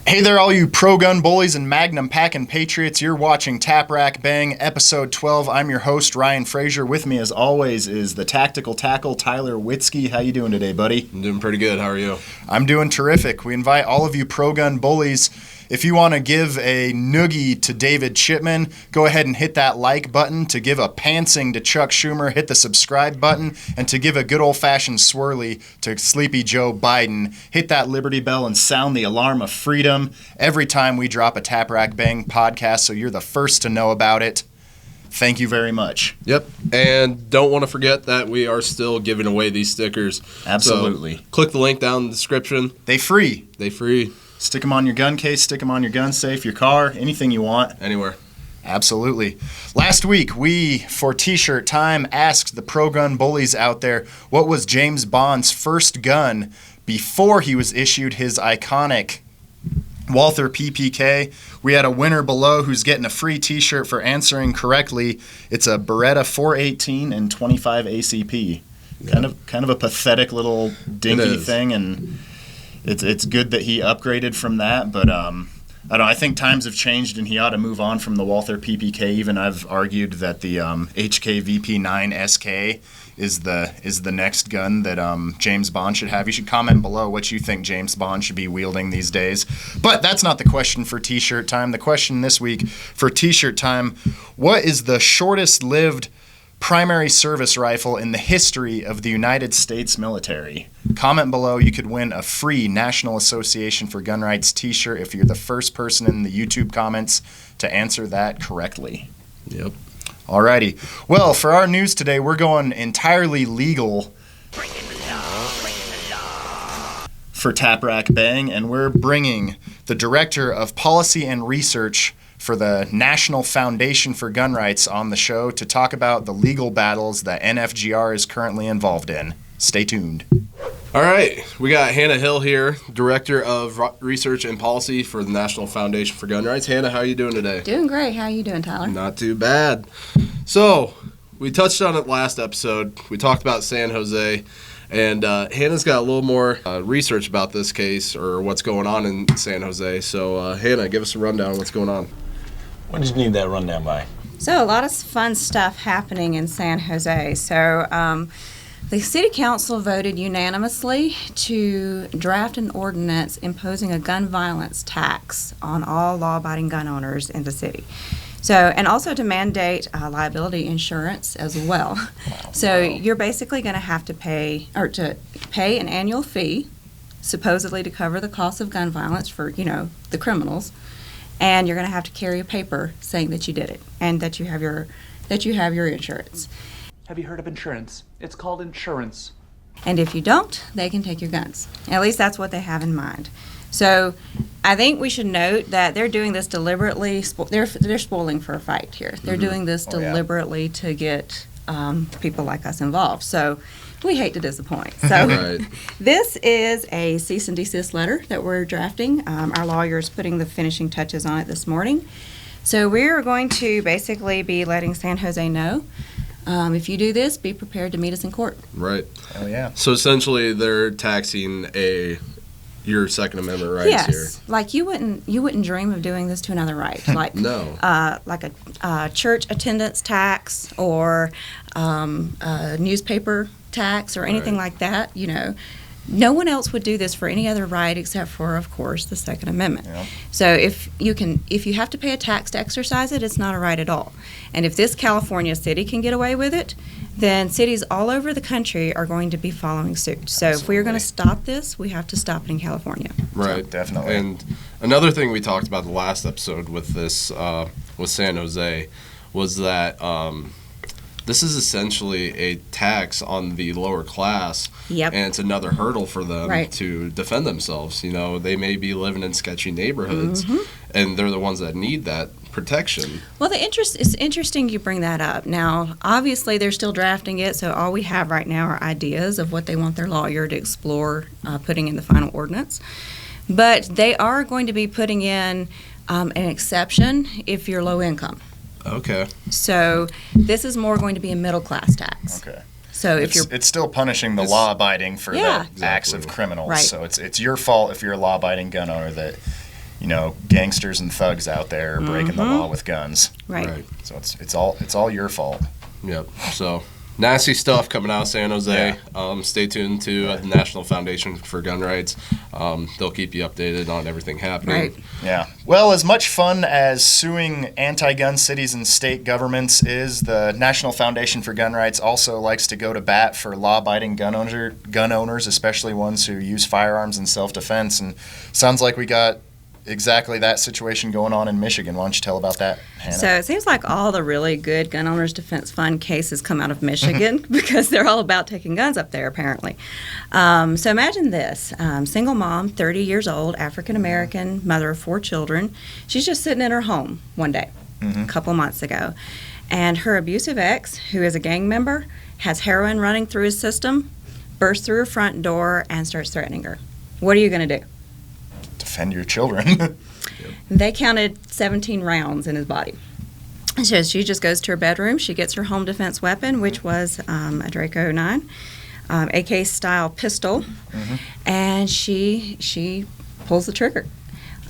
Hey there, all you pro-gun bullies and magnum packing patriots. You're watching Tap Rack Bang, episode 12. I'm your host, Ryan Frasor. With me, as always, is the tactical tackle, Tyler Witzke. How you doing today, buddy? I'm doing pretty good. How are you? I'm doing terrific. We invite all of you pro-gun bullies, if you want to give a noogie to David Chipman, go ahead and hit that like button. To give a pantsing to Chuck Schumer, hit the subscribe button. And to give a good old-fashioned swirly to Sleepy Joe Biden, hit that Liberty Bell and sound the alarm of freedom every time we drop a Tap Rack Bang podcast, so you're the first to know about it. Thank you very much. Yep. And don't want to forget that we are still giving away these stickers. Absolutely. So click the link down in the description. They free. Stick them on your gun case, stick them on your gun safe, your car, anything you want. Anywhere. Absolutely. Last week, we, for T-shirt time, asked the pro-gun bullies out there what was James Bond's first gun before he was issued his iconic Walther PPK. We had a winner below who's getting a free T-shirt for answering correctly. It's a Beretta 418 and 25 ACP. Yeah. Kind of a pathetic little dinky thing, and it's good that he upgraded from that, but I don't know, I think times have changed and he ought to move on from the Walther PPK. Even I've argued that the HK VP9 SK is the next gun that James Bond should have. You should comment below what you think James Bond should be wielding these days. But that's not the question for T-shirt time. The question this week for T-shirt time, what is the shortest lived primary service rifle in the history of the United States military? Comment below. You could win a free National Association for Gun Rights T-shirt if you're the first person in the YouTube comments to answer that correctly. Yep. Alrighty. Well, for our news today, we're going entirely legal for Tap Rack Bang, and we're bringing the Director of Policy and Research for the National Foundation for Gun Rights on the show to talk about the legal battles that NFGR is currently involved in. Stay tuned. All right. We got Hannah Hill here, Director of Research and Policy for the National Foundation for Gun Rights. Hannah, how are you doing today? Doing great. How are you doing, Tyler? Not too bad. So, we touched on it last episode. We talked about San Jose. And Hannah's got a little more research about this case or what's going on in San Jose. So, Hannah, give us a rundown on what's going on. When did you need that rundown by? So a lot of fun stuff happening in San Jose. So the city council voted unanimously to draft an ordinance imposing a gun violence tax on all law-abiding gun owners in the city. So, and also to mandate liability insurance as well. Wow. So you're basically going to have to pay an annual fee, supposedly to cover the cost of gun violence for, the criminals. And you're going to have to carry a paper saying that you did it and that you have your insurance. Have you heard of insurance? It's called insurance. And if you don't, they can take your guns. At least that's what they have in mind. So I think we should note that they're doing this deliberately. They're spoiling for a fight here. They're doing this deliberately to get people like us involved. So we hate to disappoint. So Right. This is a cease and desist letter that we're drafting. Our lawyer is putting the finishing touches on it this morning. So we're going to basically be letting San Jose know, if you do this, be prepared to meet us in court. Right. Oh, yeah. So essentially they're taxing your Second Amendment rights here. Yes. Like you wouldn't dream of doing this to another right. Like No. Like a church attendance tax or a newspaper tax or anything like that, no one else would do this for any other right except for, of course, the Second Amendment. Yeah. So if you have to pay a tax to exercise it, it's not a right at all. And if this California city can get away with it, then cities all over the country are going to be following suit. So If we are going to stop this, we have to stop it in California. Right. So, definitely. And another thing we talked about the last episode with this, with San Jose, was that this is essentially a tax on the lower class, Yep. and it's another hurdle for them Right. to defend themselves. They may be living in sketchy neighborhoods, and they're the ones that need that protection. Well, it's interesting you bring that up. Now, obviously, they're still drafting it, so all we have right now are ideas of what they want their lawyer to explore putting in the final ordinance. But they are going to be putting in an exception if you're low income. Okay. So this is more going to be a middle class tax. Okay. So it's still punishing the law-abiding for the acts of criminals. Right. So it's your fault if you're a law-abiding gun owner that gangsters and thugs out there breaking the law with guns. Right. So it's all your fault. Yep. So nasty stuff coming out of San Jose. Stay tuned to the National Foundation for Gun Rights. They'll keep you updated on everything happening. Right. Yeah. Well, as much fun as suing anti-gun cities and state governments is, the National Foundation for Gun Rights also likes to go to bat for law-abiding gun owners, especially ones who use firearms in self-defense. And sounds like we got exactly that situation going on in Michigan. Why don't you tell about that, Hannah? So it seems like all the really good Gun Owners Defense Fund cases come out of Michigan because they're all about taking guns up there, apparently. So imagine this. Single mom, 30 years old, African-American, mother of 4 children. She's just sitting in her home one day, a couple months ago. And her abusive ex, who is a gang member, has heroin running through his system, bursts through her front door, and starts threatening her. What are you going to do? Defend your children. They counted 17 rounds in his body. So she just goes to her bedroom. She gets her home defense weapon, which was a Draco 9, AK-style pistol, and she pulls the trigger.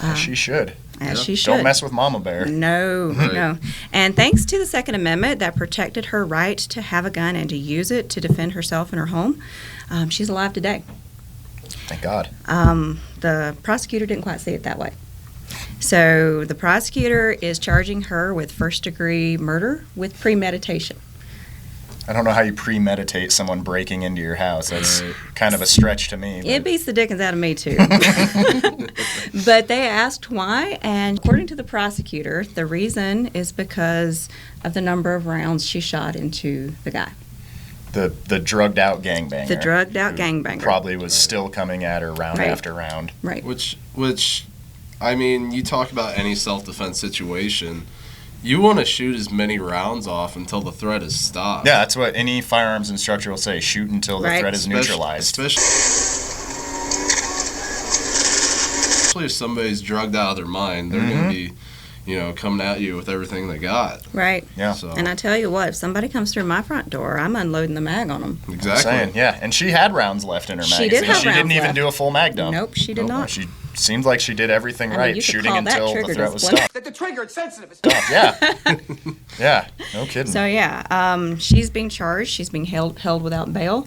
As she should. As she should. Don't mess with Mama Bear. No, Right. no. And thanks to the Second Amendment that protected her right to have a gun and to use it to defend herself and her home, she's alive today. Thank God. The prosecutor didn't quite see it that way. So the prosecutor is charging her with first-degree murder with premeditation. I don't know how you premeditate someone breaking into your house. That's Right. kind of a stretch to me. It beats the dickens out of me, too. But they asked why, and according to the prosecutor, the reason is because of the number of rounds she shot into the guy. The drugged out gangbanger. The drugged-out gangbanger. Probably was still coming at her round Right. after round. Right. Which, I mean, you talk about any self-defense situation, you want to shoot as many rounds off until the threat is stopped. Yeah, that's what any firearms instructor will say. Shoot until the Right. threat is neutralized. Especially if somebody's drugged out of their mind, they're going to be, coming at you with everything they got. Right. Yeah. So, And I tell you what, if somebody comes through my front door, I'm unloading the mag on them. exactly. Saying, yeah, and she had rounds left in her She magazine. did have She didn't rounds even left. do a full mag dump. Nope, she did not. She seemed like she did everything I mean, right, you could shooting call that until the trigger threat was discipline. stopped. That the trigger, it's sensitive. Yeah. Yeah, no kidding. So yeah, she's being charged. She's being held without bail.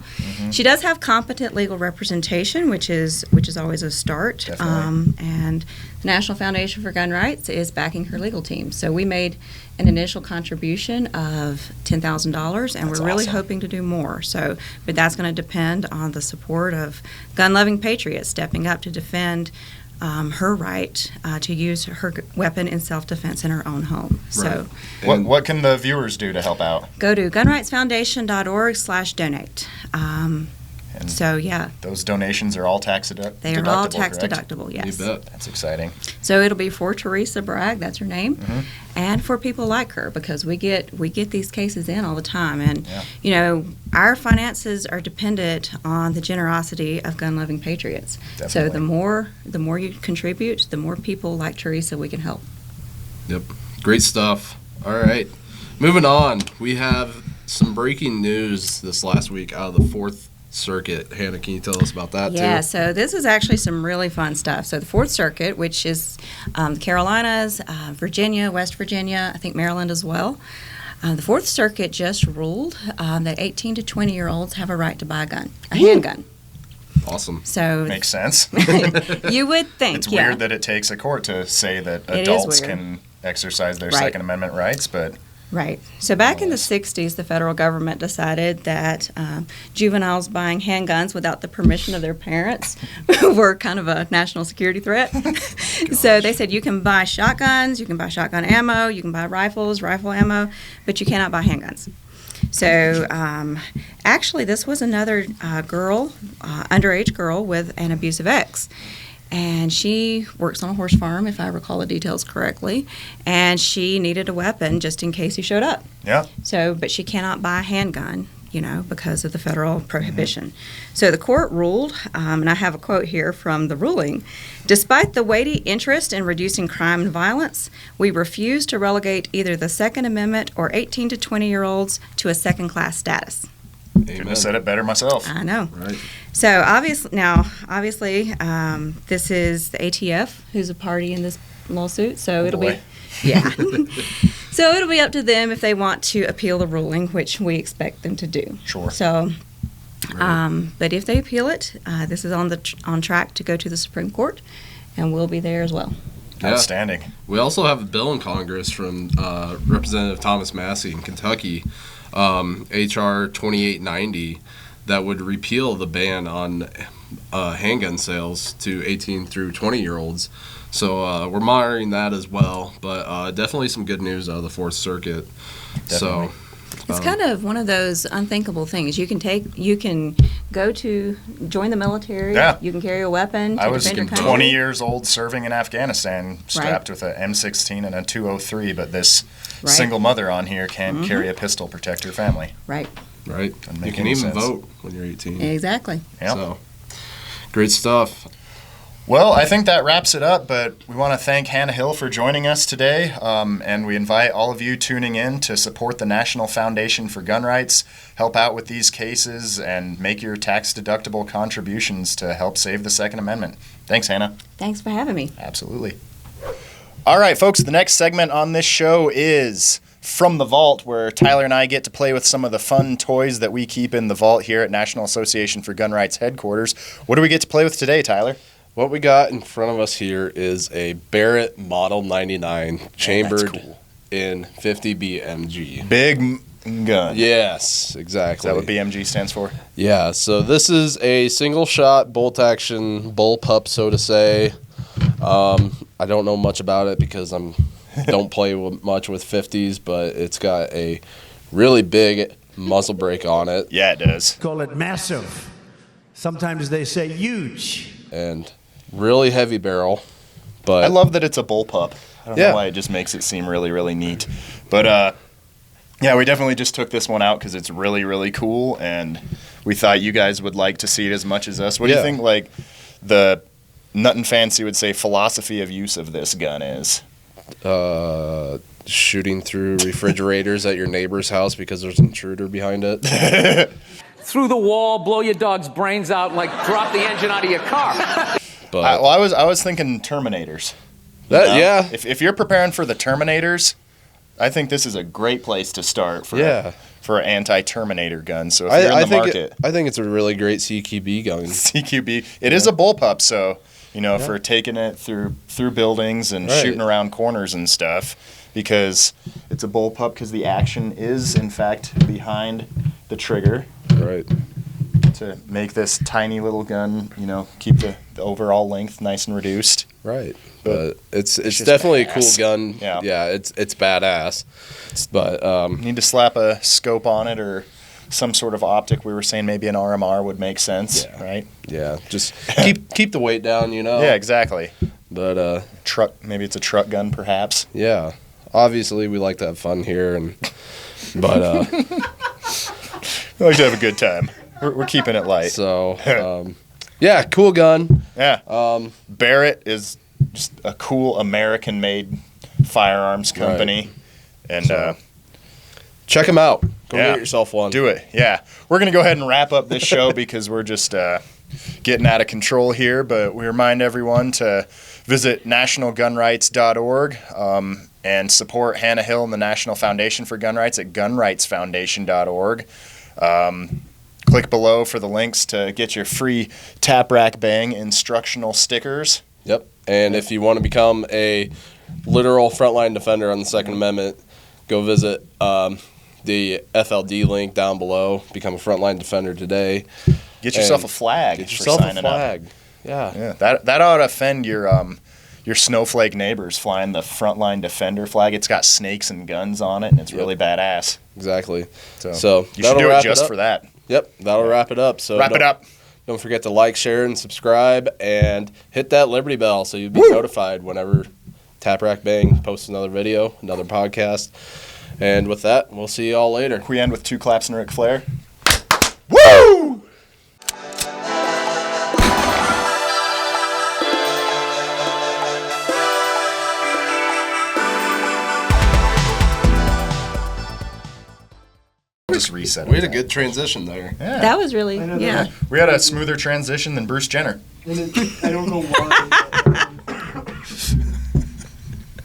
She does have competent legal representation, which is always a start. Definitely. And the National Foundation for Gun Rights is backing her legal team. So we made an initial contribution of $10,000, and That's we're really awesome. hoping to do more. So, but that's going to depend on the support of gun-loving patriots stepping up to defend her right to use her weapon in self-defense in her own home. So What can the viewers do to help out? go to gunrightsfoundation.org/donate. And So yeah, those donations are all tax deductible. they are all tax correct? deductible. Yes. You bet. That's exciting. So it'll be for Teresa Bragg, that's her name, Mm-hmm. and for people like her, because we get these cases in all the time, and Yeah. our finances are dependent on the generosity of gun-loving patriots. So Definitely. the more you contribute, the more people like Teresa we can help. Yep. Great stuff. All right. Moving on. We have some breaking news this last week out of the Fourth Circuit. Hannah, can you tell us about that Yeah, too? so this is actually some really fun stuff. So the Fourth Circuit, which is the Carolinas, Virginia, West Virginia, I think Maryland as well. The Fourth Circuit just ruled that 18 to 20-year-olds have a right to buy a gun, a handgun. Awesome. So Makes sense. you would think, It's yeah. weird that it takes a court to say that It is adults weird. can exercise their Right. Second Amendment rights, but Right. So back in the 60s, the federal government decided that juveniles buying handguns without the permission of their parents were kind of a national security threat. So they said you can buy shotguns, you can buy shotgun ammo, you can buy rifles, rifle ammo, but you cannot buy handguns. So actually, this was another girl, underage girl with an abusive ex. And she works on a horse farm, if I recall the details correctly, and she needed a weapon just in case he showed up. yeah. So, but she cannot buy a handgun, because of the federal prohibition. So the court ruled, and I have a quote here from the ruling, despite the weighty interest in reducing crime and violence, we refuse to relegate either the Second Amendment or 18 to 20-year-olds to a second-class status. Couldn't have said it better myself. I know. Right. So obviously, this is the ATF who's a party in this lawsuit. So it'll boy. be, yeah. So it'll be up to them if they want to appeal the ruling, which we expect them to do. Sure. So, but if they appeal it, this is on track to go to the Supreme Court, and we'll be there as well. Yeah. Outstanding. We also have a bill in Congress from Representative Thomas Massey in Kentucky, H.R. 2890, that would repeal the ban on handgun sales to 18 through 20-year-olds. So we're monitoring that as well, but definitely some good news out of the Fourth Circuit. Definitely. So It's kind of one of those unthinkable things. You can go to join the military. Yeah. You can carry a weapon to I was defend your country. 20 years old serving in Afghanistan, strapped with a M16 and a 203, but this Right. single mother on here can't carry a pistol, protect her family. Right. right, Doesn't you make can any even sense. vote when you're 18. Exactly. Yep. So great stuff. Well, I think that wraps it up, but we want to thank Hannah Hill for joining us today, and we invite all of you tuning in to support the National Foundation for Gun Rights, help out with these cases, and make your tax-deductible contributions to help save the Second Amendment. Thanks, Hannah. Thanks for having me. Absolutely. All right, folks, the next segment on this show is From the Vault, where Tyler and I get to play with some of the fun toys that we keep in the vault here at National Association for Gun Rights headquarters. What do we get to play with today, Tyler? What we got in front of us here is a Barrett Model 99 chambered cool. in 50 BMG. Big gun. Yes, Is exactly. that what BMG stands for? Yeah, so this is a single shot bolt action bullpup, so to say. I don't know much about it because I don't play much with 50s, but it's got a really big muzzle brake on it Yeah, it does. Call it massive. Sometimes they say huge. and really heavy barrel. But I love that it's a bullpup. I don't Yeah. know why it just makes it seem really, really neat. But yeah, we definitely just took this one out because it's really, really cool, and we thought you guys would like to see it as much as us. What do you Yeah. think, like, the nut and fancy would say philosophy of use of this gun is? shooting through refrigerators at your neighbor's house because there's an intruder behind it. Through the wall, blow your dog's brains out, and like drop the engine out of your car. But I was thinking Terminators. that, You know? yeah, If you're preparing for the Terminators, I think this is a great place to start for Yeah. for an anti-Terminator gun. So if you're in I the think market, I think it's a really great CQB gun. CQB, it is a bullpup, so for taking it through buildings and Right. shooting around corners and stuff, because it's a bullpup because the action is in fact behind the trigger Right. to make this tiny little gun, keep the overall length nice and reduced. Right. But it's just definitely a badass. cool gun. Yeah. It's badass. But Need to slap a scope on it or some sort of optic. We were saying maybe an RMR would make sense, Yeah. right? yeah, just keep the weight down, Yeah, exactly. But Truck, maybe it's a truck gun, perhaps. yeah. Obviously we like to have fun here but We like to have a good time. We're keeping it light. so yeah, cool gun. Yeah. Barrett is just a cool American-made firearms company, and So, check them out. Go Yeah. get yourself one. do it. Yeah, we're gonna go ahead and wrap up this show because we're just getting out of control here. But we remind everyone to visit nationalgunrights.org and support Hannah Hill and the National Foundation for Gun Rights at gunrightsfoundation.org. Click below for the links to get your free Tap Rack Bang instructional stickers. Yep. And if you want to become a literal frontline defender on the Second Amendment, go visit the FLD link down below. Become a frontline defender today. Get yourself And a flag. Get for yourself a signing up. flag. Yeah. Yeah, that ought to offend your snowflake neighbors flying the frontline defender flag. It's got snakes and guns on it, and it's really badass. Exactly. So, So you should that'll do it wrap just up. for that. Yep. That'll wrap it up. So Wrap it up. Don't forget to like, share, and subscribe, and hit that Liberty bell so you'll be notified whenever Tap Rack Bang posts another video, another podcast. And with that, we'll see you all later. Can we end with 2 claps and Ric Flair? Woo! just reset. We had a good transition there. Yeah. That was really, I know yeah. that. We had a smoother transition than Bruce Jenner. And I don't know why